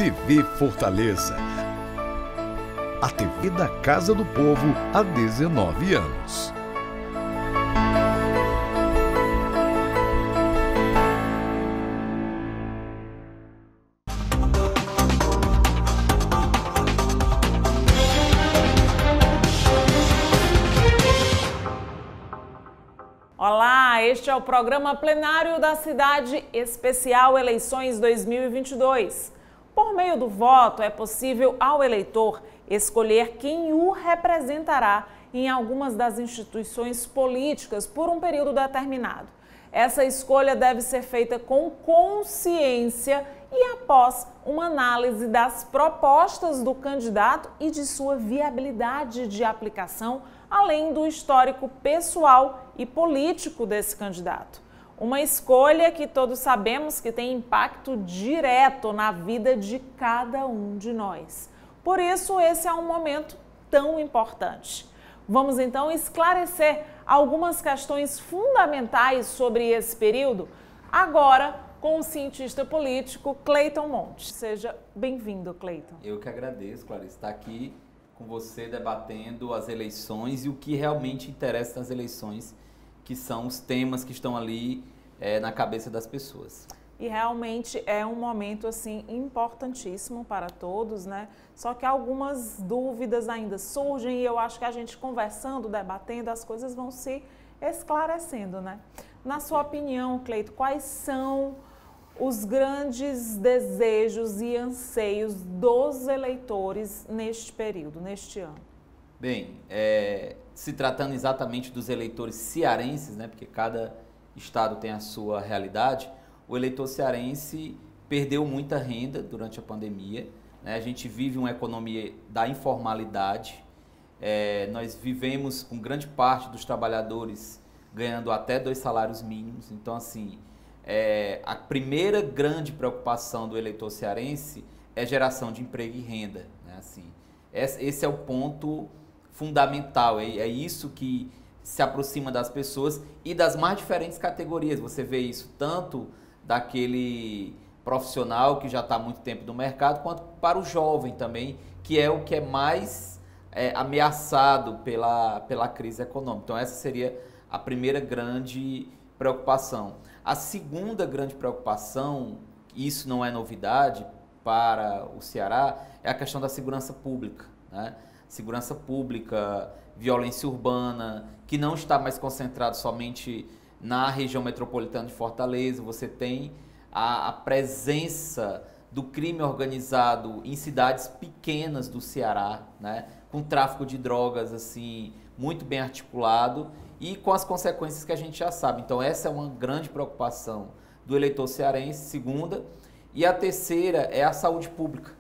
TV Fortaleza, a TV da Casa do Povo há 19 anos. Olá, este é o programa plenário da Cidade Especial Eleições 2022. Por meio do voto, é possível ao eleitor escolher quem o representará em algumas das instituições políticas por um período determinado. Essa escolha deve ser feita com consciência e após uma análise das propostas do candidato e de sua viabilidade de aplicação, além do histórico pessoal e político desse candidato. Uma escolha que todos sabemos que tem impacto direto na vida de cada um de nós. Por isso, esse é um momento tão importante. Vamos então esclarecer algumas questões fundamentais sobre esse período, agora com o cientista político Cleiton Montes. Seja bem-vindo, Cleiton. Eu que agradeço, Clarice, estar aqui com você debatendo as eleições e o que realmente interessa nas eleições, que são os temas que estão ali na cabeça das pessoas. E realmente é um momento assim importantíssimo para todos, né? Só que algumas dúvidas ainda surgem e eu acho que a gente conversando, debatendo, as coisas vão se esclarecendo, né? Na sua opinião, Cleiton, quais são os grandes desejos e anseios dos eleitores neste período, neste ano? Bem, se tratando exatamente dos eleitores cearenses, né, porque cada estado tem a sua realidade, o eleitor cearense perdeu muita renda durante a pandemia, né? A gente vive uma economia da informalidade, nós vivemos com grande parte dos trabalhadores ganhando até 2 salários mínimos, então assim, a primeira grande preocupação do eleitor cearense é geração de emprego e renda, né? Assim, esse é o ponto fundamental, é isso que se aproxima das pessoas e das mais diferentes categorias. Você vê isso tanto daquele profissional que já está há muito tempo no mercado, quanto para o jovem também, que é o que é mais ameaçado pela crise econômica. Então essa seria a primeira grande preocupação. A segunda grande preocupação, isso não é novidade para o Ceará, é a questão da segurança pública, né? Segurança pública, violência urbana, que não está mais concentrado somente na região metropolitana de Fortaleza. Você tem a presença do crime organizado em cidades pequenas do Ceará, né? Com tráfico de drogas assim muito bem articulado e com as consequências que a gente já sabe. Então essa é uma grande preocupação do eleitor cearense, segunda. E a terceira é a saúde pública,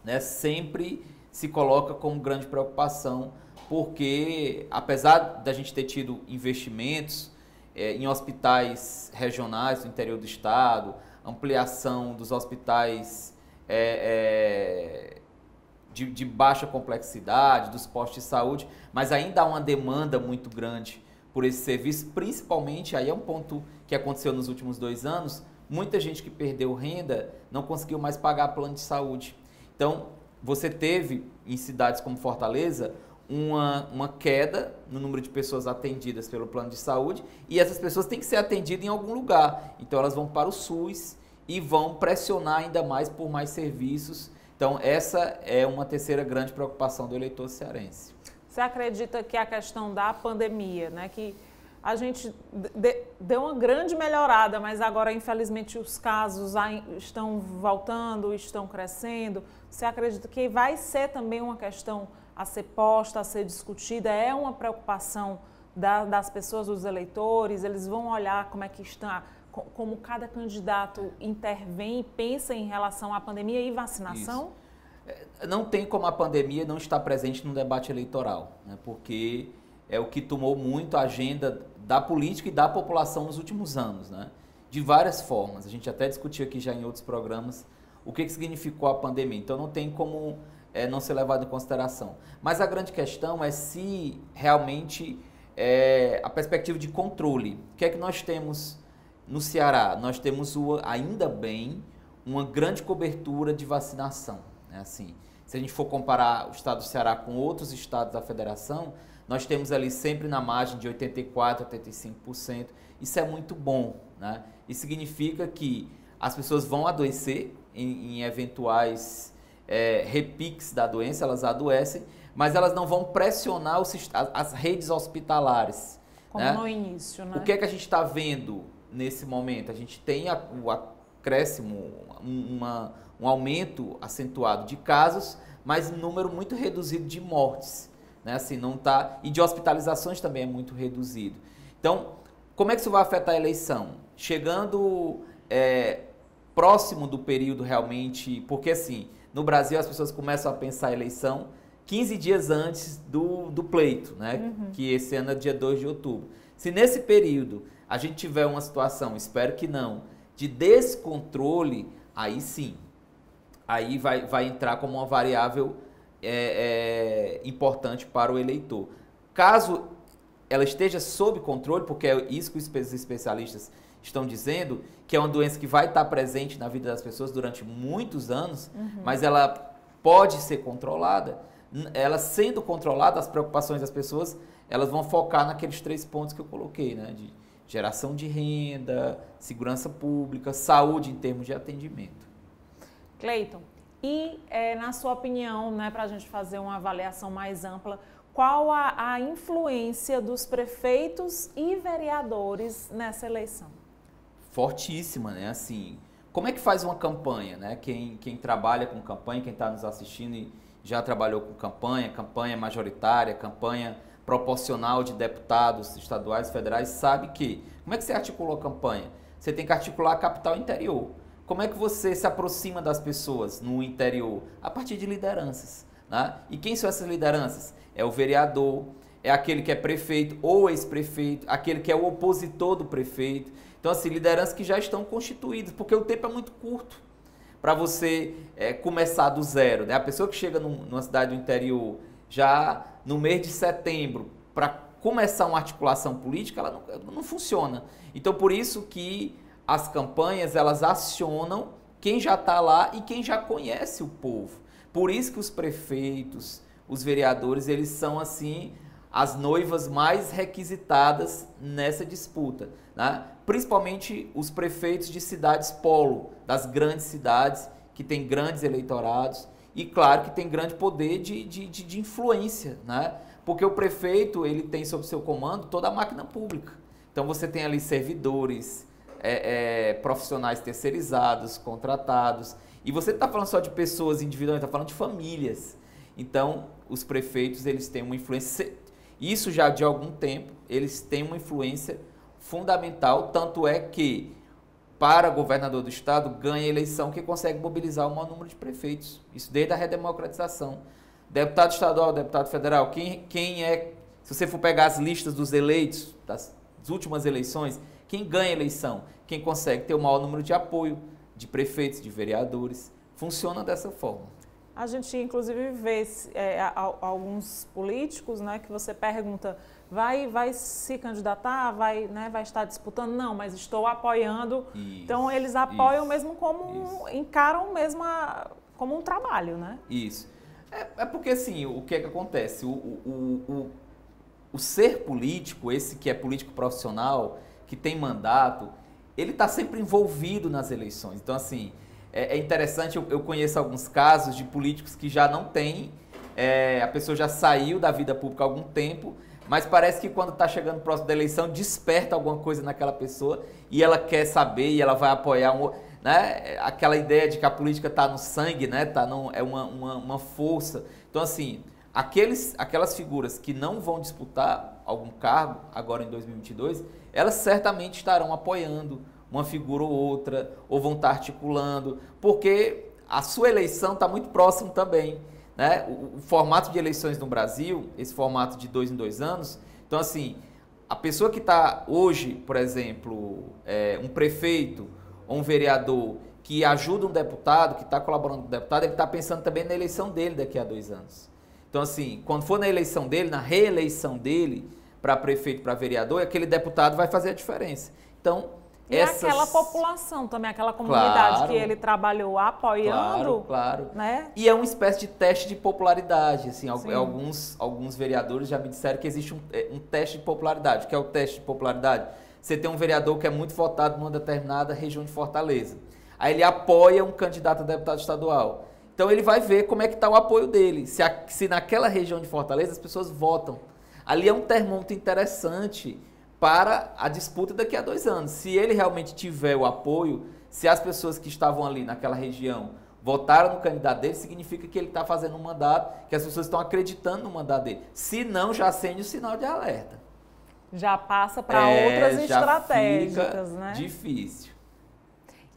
né? Sempre se coloca como grande preocupação, porque apesar da gente ter tido investimentos em hospitais regionais do interior do estado, ampliação dos hospitais de baixa complexidade, dos postos de saúde, mas ainda há uma demanda muito grande por esse serviço, principalmente, aí é um ponto que aconteceu nos últimos 2 anos, muita gente que perdeu renda não conseguiu mais pagar plano de saúde. Então, você teve em cidades como Fortaleza uma queda no número de pessoas atendidas pelo plano de saúde e essas pessoas têm que ser atendidas em algum lugar. Então elas vão para o SUS e vão pressionar ainda mais por mais serviços. Então essa é uma terceira grande preocupação do eleitor cearense. Você acredita que a questão da pandemia, né, que a gente deu uma grande melhorada, mas agora, infelizmente, os casos estão voltando, estão crescendo. Você acredita que vai ser também uma questão a ser posta, a ser discutida? É uma preocupação das pessoas, dos eleitores? Eles vão olhar como é que está, como cada candidato intervém e pensa em relação à pandemia e vacinação? Isso. Não tem como a pandemia não estar presente no debate eleitoral, né? Porque é o que tomou muito a agenda da política e da população nos últimos anos, né? De várias formas. A gente até discutiu aqui já em outros programas o que significou a pandemia. Então não tem como não ser levado em consideração. Mas a grande questão é se realmente a perspectiva de controle. O que é que nós temos no Ceará? Nós temos, ainda bem, uma grande cobertura de vacinação, né? Assim, se a gente for comparar o estado do Ceará com outros estados da federação, nós temos ali sempre na margem de 84% a 85%. Isso é muito bom, né? Isso significa que as pessoas vão adoecer em eventuais repiques da doença, elas adoecem, mas elas não vão pressionar as redes hospitalares. Como né? no início, né? O que é que a gente está vendo nesse momento? A gente tem o acréscimo, um aumento acentuado de casos, mas um número muito reduzido de mortes, né? Assim, não tá, e de hospitalizações também é muito reduzido. Então, como é que isso vai afetar a eleição? Chegando próximo do período realmente, porque assim, no Brasil as pessoas começam a pensar a eleição 15 dias antes do pleito, né? Que esse ano é dia 2 de outubro. Se nesse período a gente tiver uma situação, espero que não, de descontrole, aí sim, aí vai entrar como uma variável importante para o eleitor. Caso ela esteja sob controle, porque é isso que os especialistas estão dizendo, que é uma doença que vai estar presente na vida das pessoas durante muitos anos, mas ela pode ser controlada. Ela sendo controlada, as preocupações das pessoas, elas vão focar naqueles 3 pontos que eu coloquei, né? De geração de renda, segurança pública, saúde em termos de atendimento. Cleiton, e na sua opinião, né, para a gente fazer uma avaliação mais ampla, qual a influência dos prefeitos e vereadores nessa eleição? Fortíssima, né? Assim, como é que faz uma campanha, né? Quem trabalha com campanha, quem está nos assistindo e já trabalhou com campanha majoritária, campanha proporcional de deputados estaduais, federais, sabe que, como é que você articula a campanha? Você tem que articular a capital interior. Como é que você se aproxima das pessoas no interior? A partir de lideranças, né? E quem são essas lideranças? É o vereador, é aquele que é prefeito ou ex-prefeito, aquele que é o opositor do prefeito. Então, assim, lideranças que já estão constituídas, porque o tempo é muito curto para você começar do zero, né? A pessoa que chega numa cidade do interior já no mês de setembro para começar uma articulação política, ela não funciona. Então, por isso que as campanhas, elas acionam quem já está lá e quem já conhece o povo. Por isso que os prefeitos, os vereadores, eles são, assim, as noivas mais requisitadas nessa disputa, né? Principalmente os prefeitos de cidades polo, das grandes cidades, que têm grandes eleitorados e, claro, que tem grande poder de influência, né? Porque o prefeito, ele tem sob seu comando toda a máquina pública. Então, você tem ali servidores, profissionais terceirizados, contratados, e você não está falando só de pessoas individuais, está falando de famílias. Então, os prefeitos, eles têm uma influência, isso já de algum tempo, eles têm uma influência fundamental, tanto é que, para governador do estado, ganha a eleição que consegue mobilizar o maior número de prefeitos. Isso desde a redemocratização. Deputado estadual, deputado federal, quem é, se você for pegar as listas dos eleitos, das últimas eleições, quem ganha a eleição? Quem consegue ter o maior número de apoio de prefeitos, de vereadores. Funciona dessa forma. A gente, inclusive, vê alguns políticos, né, que você pergunta, vai se candidatar, vai estar disputando? Não, mas estou apoiando. Isso, então, eles apoiam mesmo encaram mesmo como um trabalho, né? Isso. É porque, assim, o que é que acontece? O ser político, esse que é político profissional, que tem mandato, ele está sempre envolvido nas eleições. Então, assim, é interessante, eu conheço alguns casos de políticos que já não têm, a pessoa já saiu da vida pública há algum tempo, mas parece que quando está chegando próximo da eleição, desperta alguma coisa naquela pessoa e ela quer saber e ela vai apoiar, né? Aquela ideia de que a política está no sangue, né? É uma força. Então, assim, aquelas figuras que não vão disputar algum cargo agora em 2022, elas certamente estarão apoiando uma figura ou outra, ou vão estar articulando, porque a sua eleição está muito próximo também, né? O formato de eleições no Brasil, esse formato de 2 em 2 anos, então, assim, a pessoa que está hoje, por exemplo, um prefeito ou um vereador que ajuda um deputado, que está colaborando com o deputado, ele está pensando também na eleição dele daqui a 2 anos. Então, assim, quando for na eleição dele, na reeleição dele, para prefeito, para vereador, aquele deputado vai fazer a diferença. Então, E aquela população também, aquela comunidade que ele trabalhou apoiando. Claro. Né? E é uma espécie de teste de popularidade. Assim, alguns vereadores já me disseram que existe um teste de popularidade. O que é o teste de popularidade? Você tem um vereador que é muito votado numa determinada região de Fortaleza. Aí ele apoia um candidato a deputado estadual. Então ele vai ver como é que está o apoio dele. Se naquela região de Fortaleza as pessoas votam. Ali é um termômetro interessante para a disputa daqui a 2 anos. Se ele realmente tiver o apoio, se as pessoas que estavam ali naquela região votaram no candidato dele, significa que ele está fazendo um mandato, que as pessoas estão acreditando no mandato dele. Se não, já acende o sinal de alerta. Já passa para outras estratégicas, fica né? Difícil.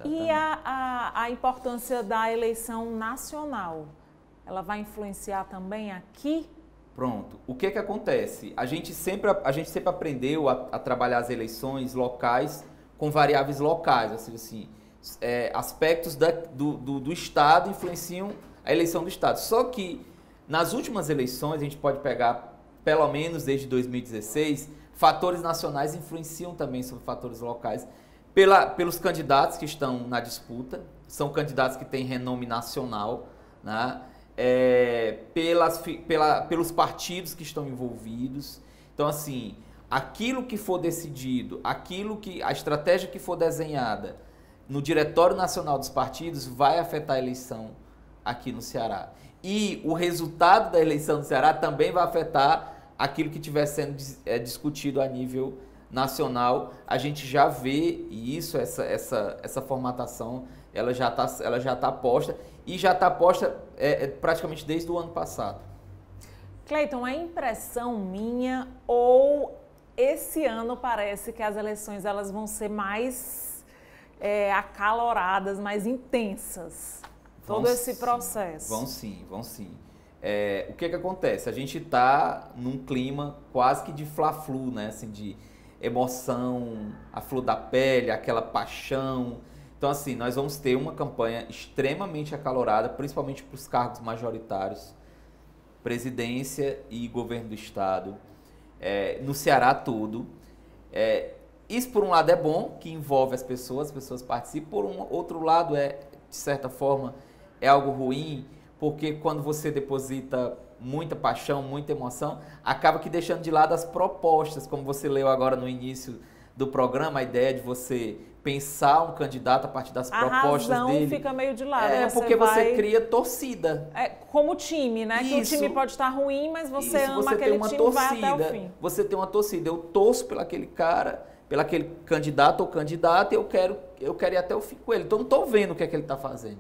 Exatamente. E a importância da eleição nacional, ela vai influenciar também aqui? Pronto. O que acontece? A gente sempre aprendeu a trabalhar as eleições locais com variáveis locais, ou seja, assim, aspectos do Estado influenciam a eleição do Estado. Só que nas últimas eleições, a gente pode pegar, pelo menos desde 2016, fatores nacionais influenciam também sobre fatores locais. Pelos candidatos que estão na disputa, são candidatos que têm renome nacional, né? Pelos partidos que estão envolvidos. Então, assim, aquilo que for decidido, a estratégia que for desenhada no Diretório Nacional dos Partidos vai afetar a eleição aqui no Ceará. E o resultado da eleição do Ceará também vai afetar aquilo que estiver sendo discutido a nível nacional. A gente já vê isso, essa formatação, ela já tá posta, e já está posta praticamente desde o ano passado. Cleiton, é impressão minha ou esse ano parece que as eleições elas vão ser mais acaloradas, mais intensas? Todo esse processo. Vão sim. O que acontece? A gente está num clima quase que de fla-flu, né? Assim, de emoção, a flor da pele, aquela paixão. Então, assim, nós vamos ter uma campanha extremamente acalorada, principalmente para os cargos majoritários, presidência e governo do Estado, no Ceará todo. Isso, por um lado, é bom, que envolve as pessoas participam. Por um outro lado, de certa forma, é algo ruim, porque quando você deposita muita paixão, muita emoção, acaba que deixando de lado as propostas, como você leu agora no início do programa, a ideia de você pensar um candidato a partir das propostas dele. A razão fica meio de lado. Porque você cria torcida. Como time, né? Isso, que o time pode estar ruim, mas você ama aquele time e vai até o fim. Você tem uma torcida. Eu torço pelo aquele cara, pelo aquele candidato ou candidata, e eu quero ir até o fim com ele. Então, eu não estou vendo o que é que ele está fazendo.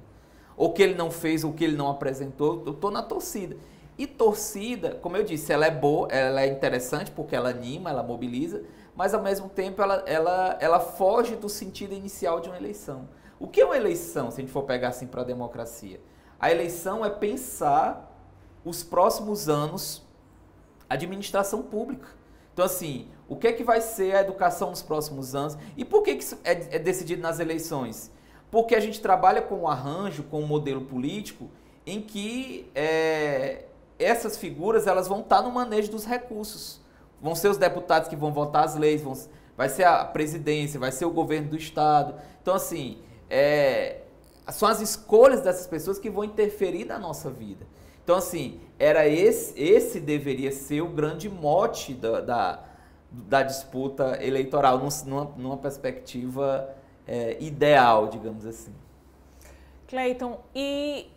Ou o que ele não fez, ou o que ele não apresentou. Eu estou na torcida. E torcida, como eu disse, ela é boa, ela é interessante porque ela anima, ela mobiliza, mas ao mesmo tempo ela foge do sentido inicial de uma eleição. O que é uma eleição, se a gente for pegar assim para a democracia? A eleição é pensar os próximos anos, administração pública. Então, assim, o que é que vai ser a educação nos próximos anos? E por que isso é decidido nas eleições? Porque a gente trabalha com um arranjo, com um modelo político em que essas figuras elas vão estar no manejo dos recursos. Vão ser os deputados que vão votar as leis, vai ser a presidência, vai ser o governo do Estado. Então, assim, são as escolhas dessas pessoas que vão interferir na nossa vida. Então, assim, esse deveria ser o grande mote da disputa eleitoral, numa perspectiva ideal, digamos assim. Cleiton, e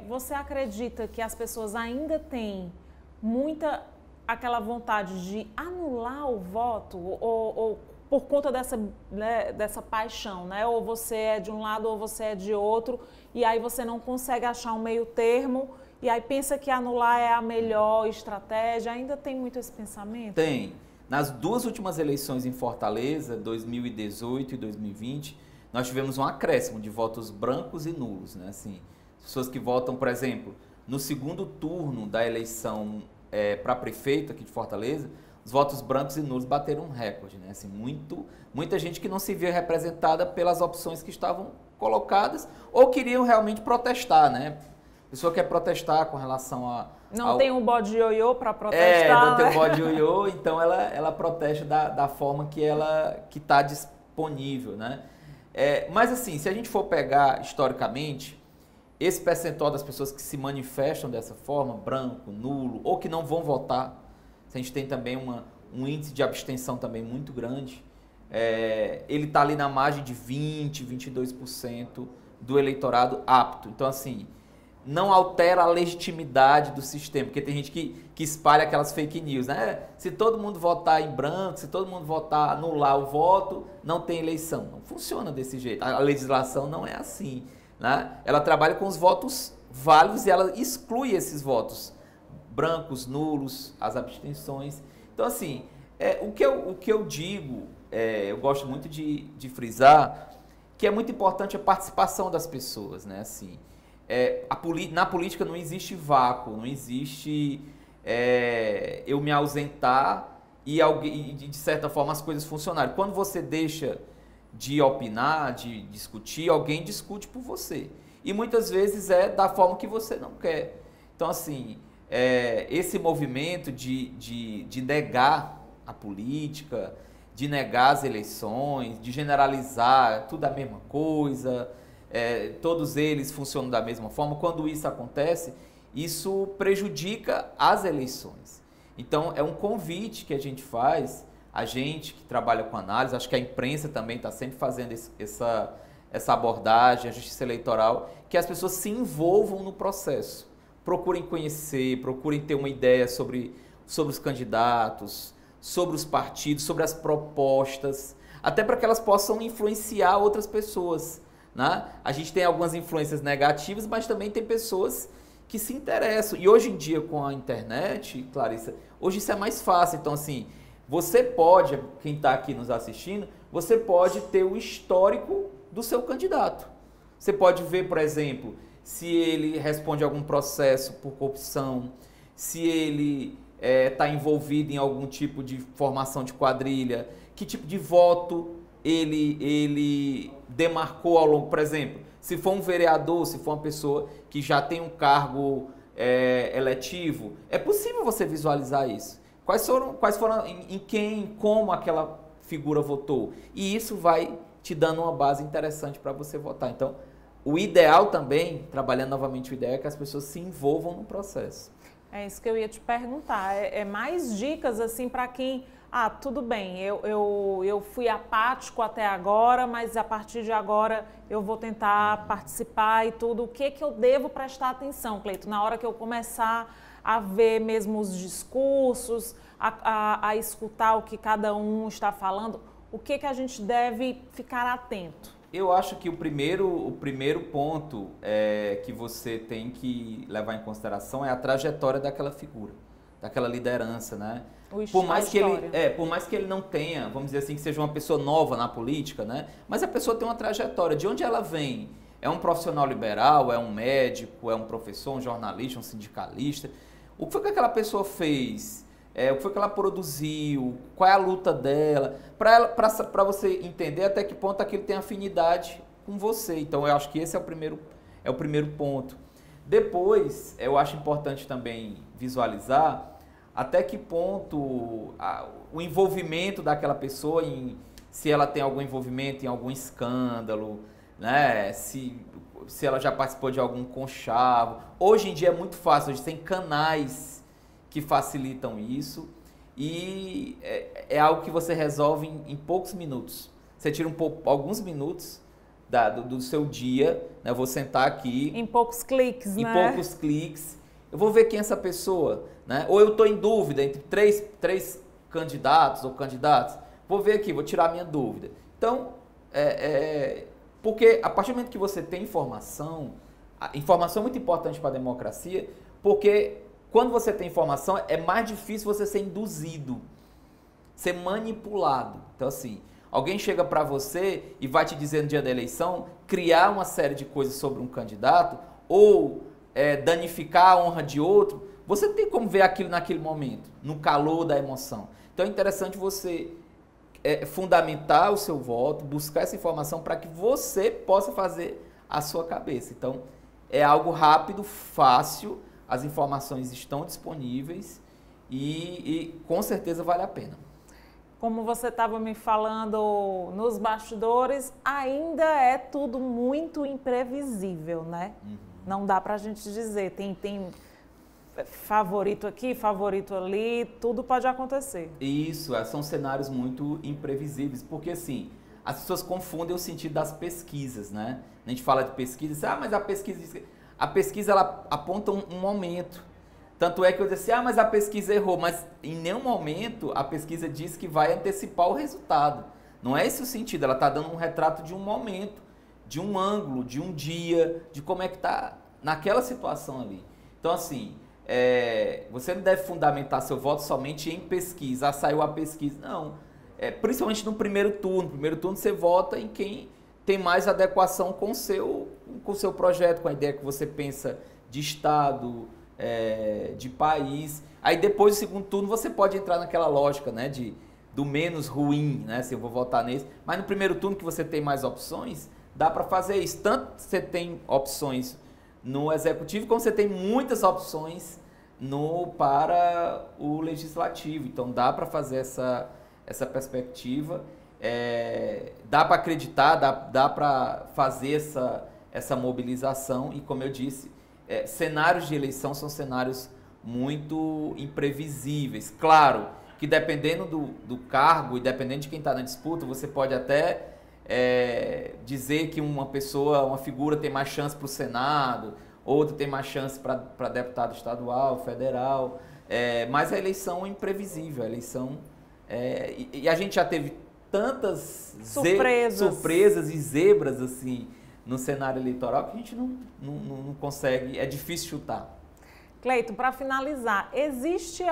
você acredita que as pessoas ainda têm muita aquela vontade de anular o voto ou por conta dessa paixão, né? Ou você é de um lado ou você é de outro e aí você não consegue achar um meio termo e aí pensa que anular é a melhor estratégia? Ainda tem muito esse pensamento? Tem. Nas 2 últimas eleições em Fortaleza, 2018 e 2020, nós tivemos um acréscimo de votos brancos e nulos, né? Assim, pessoas que votam, por exemplo, no segundo turno da eleição para prefeito aqui de Fortaleza, os votos brancos e nulos bateram um recorde, né? Assim, muita gente que não se via representada pelas opções que estavam colocadas ou queriam realmente protestar, né? A pessoa quer protestar com relação a... Não tem um bode ioiô para protestar, não tem um bode ioiô, então ela protesta da forma que está punível, né? Mas assim, se a gente for pegar historicamente, esse percentual das pessoas que se manifestam dessa forma, branco, nulo, ou que não vão votar, a gente tem também um índice de abstenção também muito grande, ele está ali na margem de 20%, 22% do eleitorado apto. Então, assim, não altera a legitimidade do sistema, porque tem gente que espalha aquelas fake news, né? Se todo mundo votar em branco, se todo mundo votar, anular o voto, não tem eleição. Não funciona desse jeito. A legislação não é assim, né? Ela trabalha com os votos válidos e ela exclui esses votos brancos, nulos, as abstenções. Então, assim, o que eu digo, eu gosto muito de frisar, que é muito importante a participação das pessoas, né? Assim, na política não existe vácuo, não existe eu me ausentar e de certa forma as coisas funcionarem. Quando você deixa de opinar, de discutir, alguém discute por você. E muitas vezes é da forma que você não quer. Então, assim, esse movimento de negar a política, de negar as eleições, de generalizar tudo a mesma coisa, todos eles funcionam da mesma forma. Quando isso acontece, isso prejudica as eleições. Então, é um convite que a gente faz, a gente que trabalha com análise, acho que a imprensa também está sempre fazendo essa abordagem, a justiça eleitoral, que as pessoas se envolvam no processo. Procurem conhecer, procurem ter uma ideia sobre os candidatos, sobre os partidos, sobre as propostas, até para que elas possam influenciar outras pessoas, né? A gente tem algumas influências negativas, mas também tem pessoas que se interessam. E hoje em dia, com a internet, Clarissa, hoje isso é mais fácil. Então, assim, você pode, quem está aqui nos assistindo, você pode ter o histórico do seu candidato. Você pode ver, por exemplo, se ele responde a algum processo por corrupção, se ele está envolvido em algum tipo de formação de quadrilha, que tipo de voto ele demarcou ao longo, por exemplo, se for um vereador, se for uma pessoa que já tem um cargo eletivo, é possível você visualizar isso. Quais foram em quem, como aquela figura votou. E isso vai te dando uma base interessante para você votar. Então, o ideal também, trabalhando novamente o ideal, é que as pessoas se envolvam no processo. É isso que eu ia te perguntar. Mais dicas assim para quem... tudo bem, eu fui apático até agora, mas a partir de agora eu vou tentar participar e tudo. O que eu devo prestar atenção, Cleito, na hora que eu começar a ver mesmo os discursos, a escutar o que cada um está falando? O que a gente deve ficar atento? Eu acho que o primeiro ponto que você tem que levar em consideração é a trajetória daquela figura, daquela liderança, né? Por mais que ele não tenha, vamos dizer assim, que seja uma pessoa nova na política, né? Mas a pessoa tem uma trajetória. De onde ela vem? É um profissional liberal? É um médico? É um professor? Um jornalista? Um sindicalista? O que foi que aquela pessoa fez? O que foi que ela produziu? Qual é a luta dela? Para você entender até que ponto aquilo tem afinidade com você. Então, eu acho que esse é o primeiro ponto. Depois, eu acho importante também visualizar até que ponto o envolvimento daquela pessoa, se ela tem algum envolvimento em algum escândalo, né? Se ela já participou de algum conchavo. Hoje em dia é muito fácil, hoje tem canais que facilitam isso e é algo que você resolve em poucos minutos. Você tira alguns minutos do seu dia, né? Eu vou sentar aqui... Em poucos cliques, né? Em poucos cliques. Eu vou ver quem é essa pessoa, né? Ou eu estou em dúvida entre três candidatos ou candidatas. Vou ver aqui, vou tirar a minha dúvida. Então, porque a partir do momento que você tem informação, a informação é muito importante para a democracia, porque quando você tem informação, é mais difícil você ser induzido, ser manipulado. Então, assim, alguém chega para você e vai te dizer no dia da eleição, criar uma série de coisas sobre um candidato, ou danificar a honra de outro, você tem como ver aquilo naquele momento, no calor da emoção. Então é interessante você fundamentar o seu voto, buscar essa informação para que você possa fazer a sua cabeça. Então é algo rápido, fácil, as informações estão disponíveis e com certeza vale a pena. como você estava me falando nos bastidores, ainda é tudo muito imprevisível, né? Não dá para a gente dizer, tem favorito aqui, favorito ali, tudo pode acontecer. Isso, são cenários muito imprevisíveis, porque assim, as pessoas confundem o sentido das pesquisas, né? A gente fala de pesquisa, mas a pesquisa ela aponta um momento. Tanto é que eu disse, mas a pesquisa errou, mas em nenhum momento a pesquisa diz que vai antecipar o resultado. Não é esse o sentido, ela está dando um retrato de um momento, de um ângulo, de um dia, de como é que está naquela situação ali. Então assim, você não deve fundamentar seu voto somente em pesquisa. Saiu a pesquisa. Não. Principalmente no primeiro turno. No primeiro turno você vota em quem tem mais adequação com o seu projeto, com a ideia que você pensa de Estado, de país. Aí depois do segundo turno você pode entrar naquela lógica, né, do menos ruim, né, se eu vou votar nesse. Mas no primeiro turno que você tem mais opções, dá para fazer isso. Tanto você tem opções no executivo, como você tem muitas opções para o legislativo. Então dá para fazer essa perspectiva, dá para acreditar, dá para fazer essa mobilização e, como eu disse, cenários de eleição são cenários muito imprevisíveis. Claro que dependendo do cargo e dependendo de quem está na disputa, você pode até dizer que uma figura tem mais chance para o Senado, outra tem mais chance para deputado estadual, federal, mas a eleição é imprevisível, a eleição... e a gente já teve tantas surpresas e zebras assim, no cenário eleitoral que a gente não consegue, é difícil chutar. Cleiton, para finalizar, existe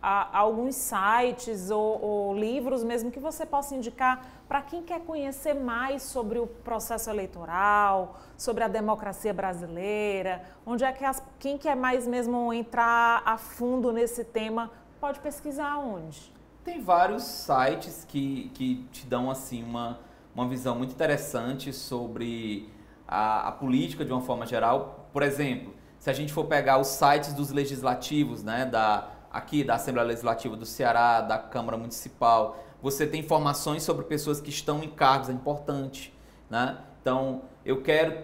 alguns sites ou livros mesmo que você possa indicar para quem quer conhecer mais sobre o processo eleitoral, sobre a democracia brasileira, onde é que quem quer mais mesmo entrar a fundo nesse tema pode pesquisar onde? Tem vários sites que te dão assim uma visão muito interessante sobre a política de uma forma geral. Por exemplo, se a gente for pegar os sites dos legislativos, né, aqui da Assembleia Legislativa do Ceará, da Câmara Municipal, você tem informações sobre pessoas que estão em cargos, é importante, né? Então,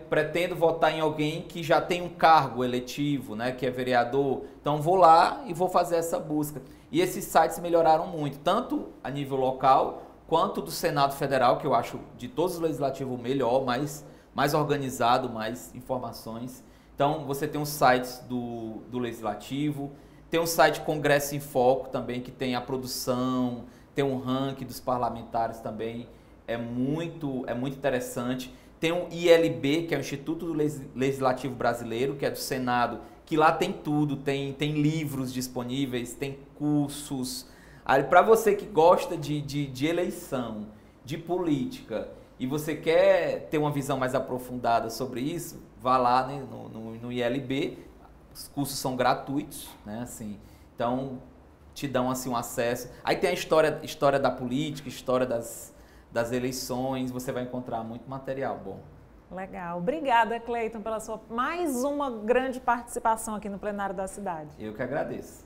pretendo votar em alguém que já tem um cargo eletivo, né, que é vereador, então vou lá e vou fazer essa busca. E esses sites melhoraram muito, tanto a nível local, quanto do Senado Federal, que eu acho de todos os legislativos o melhor, mais organizado, mais informações. Então, você tem os sites do Legislativo, tem o site Congresso em Foco também, que tem a produção, tem um ranking dos parlamentares também, é muito interessante. Tem o ILB, que é o Instituto do Legislativo Brasileiro, que é do Senado, que lá tem tudo, tem livros disponíveis, tem cursos. Para você que gosta de eleição, de política, e você quer ter uma visão mais aprofundada sobre isso, vá lá, né, no ILB, os cursos são gratuitos, né, assim, então te dão assim, um acesso. Aí tem a história da política, história das eleições, você vai encontrar muito material bom. Legal. Obrigada, Cleiton, pela sua mais uma grande participação aqui no Plenário da Cidade. Eu que agradeço.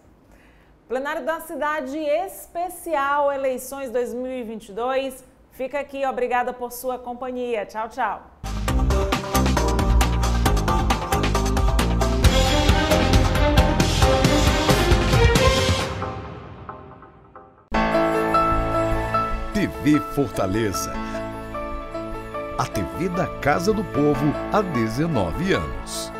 Plenário da Cidade especial Eleições 2022. Fica aqui, obrigada por sua companhia. Tchau, tchau. TV Fortaleza. A TV da Casa do Povo há 19 anos.